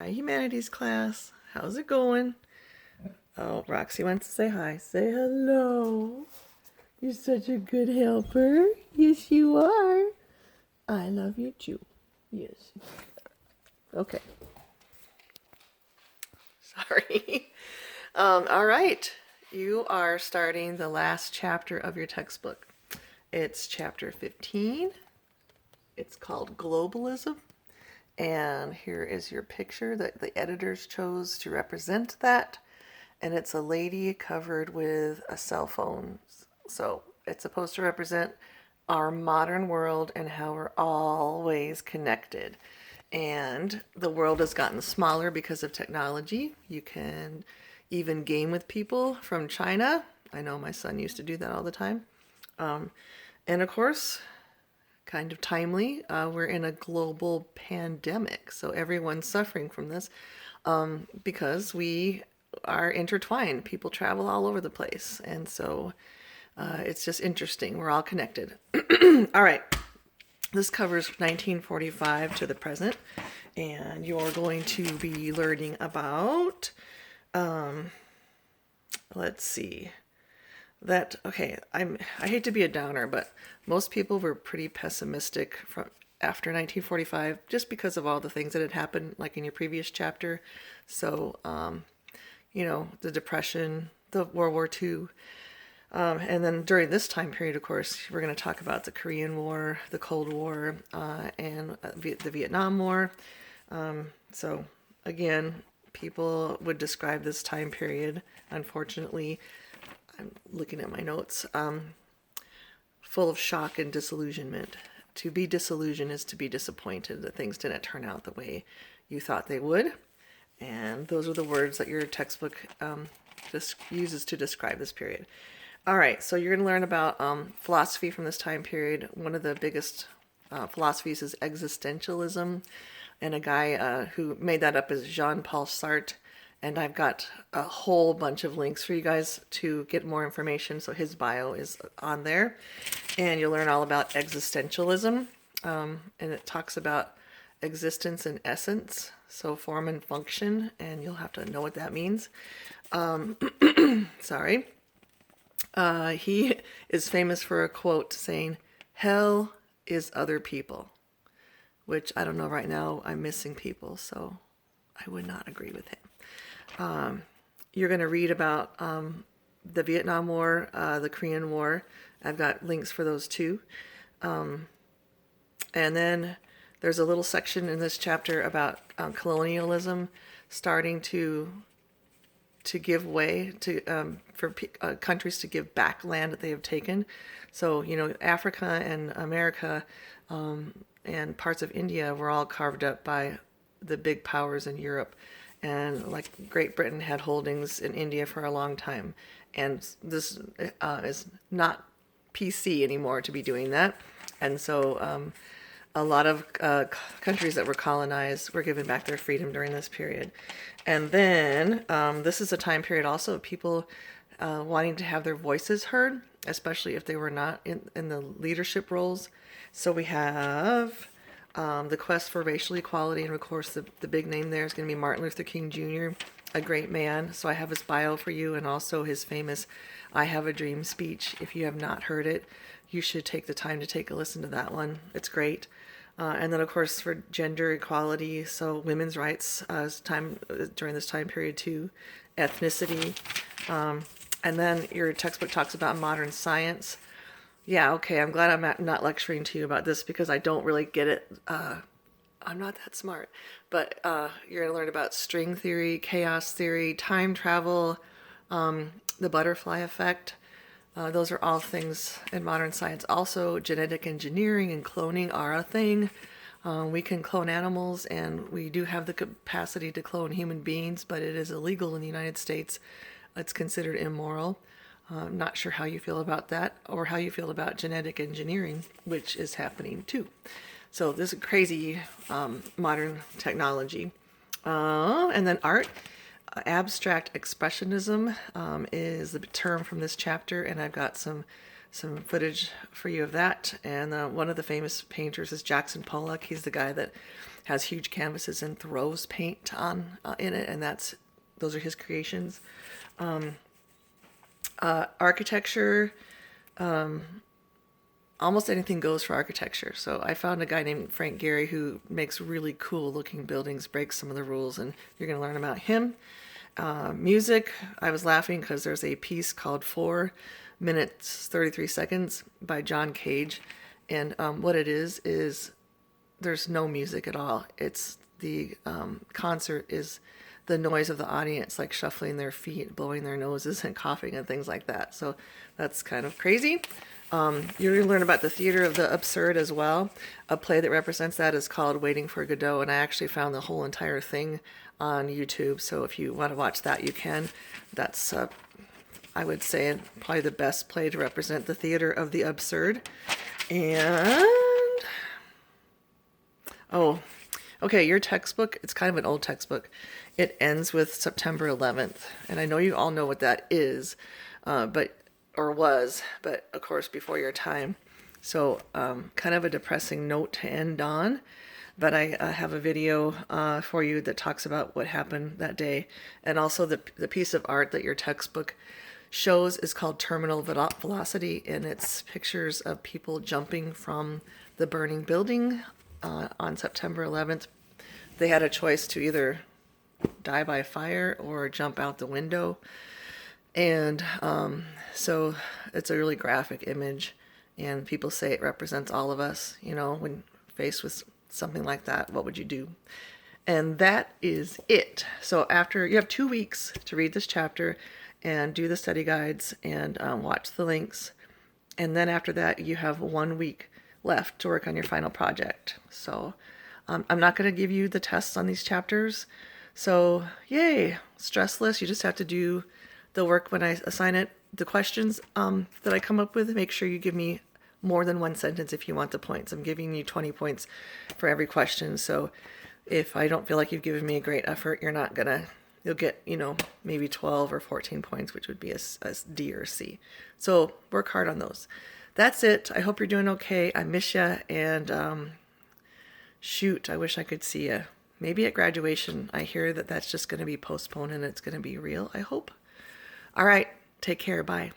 Hi, Humanities class. How's it going? Oh, Roxy wants to say hi. Say hello. You're such a good helper. Yes, you are. I love you too. Yes. Okay. Sorry. All right. You are starting the last chapter of your textbook. It's chapter 15. It's called Globalism. And here is your picture that the editors chose to represent that. And it's a lady covered with a cell phone. So it's supposed to represent our modern world and how we're always connected. And the world has gotten smaller because of technology. You can even game with people from China. I know my son used to do that all the time. And of course, kind of timely, we're in a global pandemic. So everyone's suffering from this because we are intertwined. People travel all over the place. And so it's just interesting. We're all connected. All right. This covers 1945 to the present. And you're going to be learning about, let's see, I hate to be a downer, but most people were pretty pessimistic from after 1945 just because of all the things that had happened like in your previous chapter. So the depression, the World War II, and then during this time period, of course, we're going to talk about the Korean War, the Cold War, and the Vietnam War. So again, people would describe this time period, unfortunately, I'm looking at my notes, full of shock and disillusionment. To be disillusioned is to be disappointed that things didn't turn out the way you thought they would. And those are the words that your textbook uses to describe this period. All right, so you're going to learn about philosophy from this time period. One of the biggest philosophies is existentialism, and a guy who made that up is Jean-Paul Sartre. And I've got a whole bunch of links for you guys to get more information. So his bio is on there. And you'll learn all about existentialism. And it talks about existence and essence, so form and function. And you'll have to know what that means. Sorry. He is famous for a quote saying, "Hell is other people," which I don't know right now. I'm missing people, so I would not agree with him. You're going to read about the Vietnam War, the Korean War. I've got links for those too. And then there's a little section in this chapter about colonialism starting to give way to for countries to give back land that they have taken. So Africa and America and parts of India were all carved up by the big powers in Europe, and like Great Britain had holdings in India for a long time, and this is not PC anymore to be doing that, and so a lot of countries that were colonized were given back their freedom during this period. And then this is a time period also of people wanting to have their voices heard, especially if they were not in the leadership roles. So we have the quest for racial equality, and of course the big name there is going to be Martin Luther King Jr., a great man. So I have his bio for you, and also his famous "I Have a Dream" speech. If you have not heard it, you should take the time to take a listen to that one. It's great. And then, of course, for gender equality, so women's rights during this time period too, ethnicity, and then your textbook talks about modern science. Yeah, okay, I'm glad I'm not lecturing to you about this because I don't really get it. I'm not that smart. But you're going to learn about string theory, chaos theory, time travel, the butterfly effect. Those are all things in modern science. Also, genetic engineering and cloning are a thing. We can clone animals, and we do have the capacity to clone human beings, but it is illegal in the United States. It's considered immoral. I'm not sure how you feel about that, or how you feel about genetic engineering, which is happening too. So this is crazy modern technology. And then art. Abstract expressionism is the term from this chapter, and I've got some footage for you of that. And one of the famous painters is Jackson Pollock. He's the guy that has huge canvases and throws paint on in it, and those are his creations. Architecture, almost anything goes for architecture. So I found a guy named Frank Gehry who makes really cool looking buildings, breaks some of the rules, and you're going to learn about him. Music, I was laughing because there's a piece called 4 minutes 33 seconds by John Cage, and what it is there's no music at all. It's the concert is the noise of the audience, like shuffling their feet, blowing their noses, and coughing and things like that. So that's kind of crazy. You're going to learn about the theater of the absurd as well. A play that represents that is called Waiting for Godot, and I actually found the whole entire thing on YouTube. So if you want to watch that, you can. That's, I would say, probably the best play to represent the theater of the absurd. And, oh, okay, your textbook, it's kind of an old textbook. It ends with September 11th, and I know you all know what that is, but of course before your time. So kind of a depressing note to end on, but I have a video for you that talks about what happened that day. And also the piece of art that your textbook shows is called Terminal Velocity, and it's pictures of people jumping from the burning building on September 11th. They had a choice to either die by fire or jump out the window. And so it's a really graphic image, and people say it represents all of us. You know, when faced with something like that, what would you do? And that is it. So after, you have 2 weeks to read this chapter and do the study guides and watch the links. And then after that, you have 1 week left to work on your final project. So I'm not going to give you the tests on these chapters. So yay, stressless. You just have to do the work when I assign it. The questions that I come up with, make sure you give me more than 1 sentence if you want the points. I'm giving you 20 points for every question. So if I don't feel like you've given me a great effort, you'll get, maybe 12 or 14 points, which would be a D or C. So work hard on those. That's it. I hope you're doing okay. I miss you. And shoot, I wish I could see you. Maybe at graduation. I hear that that's just going to be postponed and it's going to be real. I hope. All right. Take care. Bye.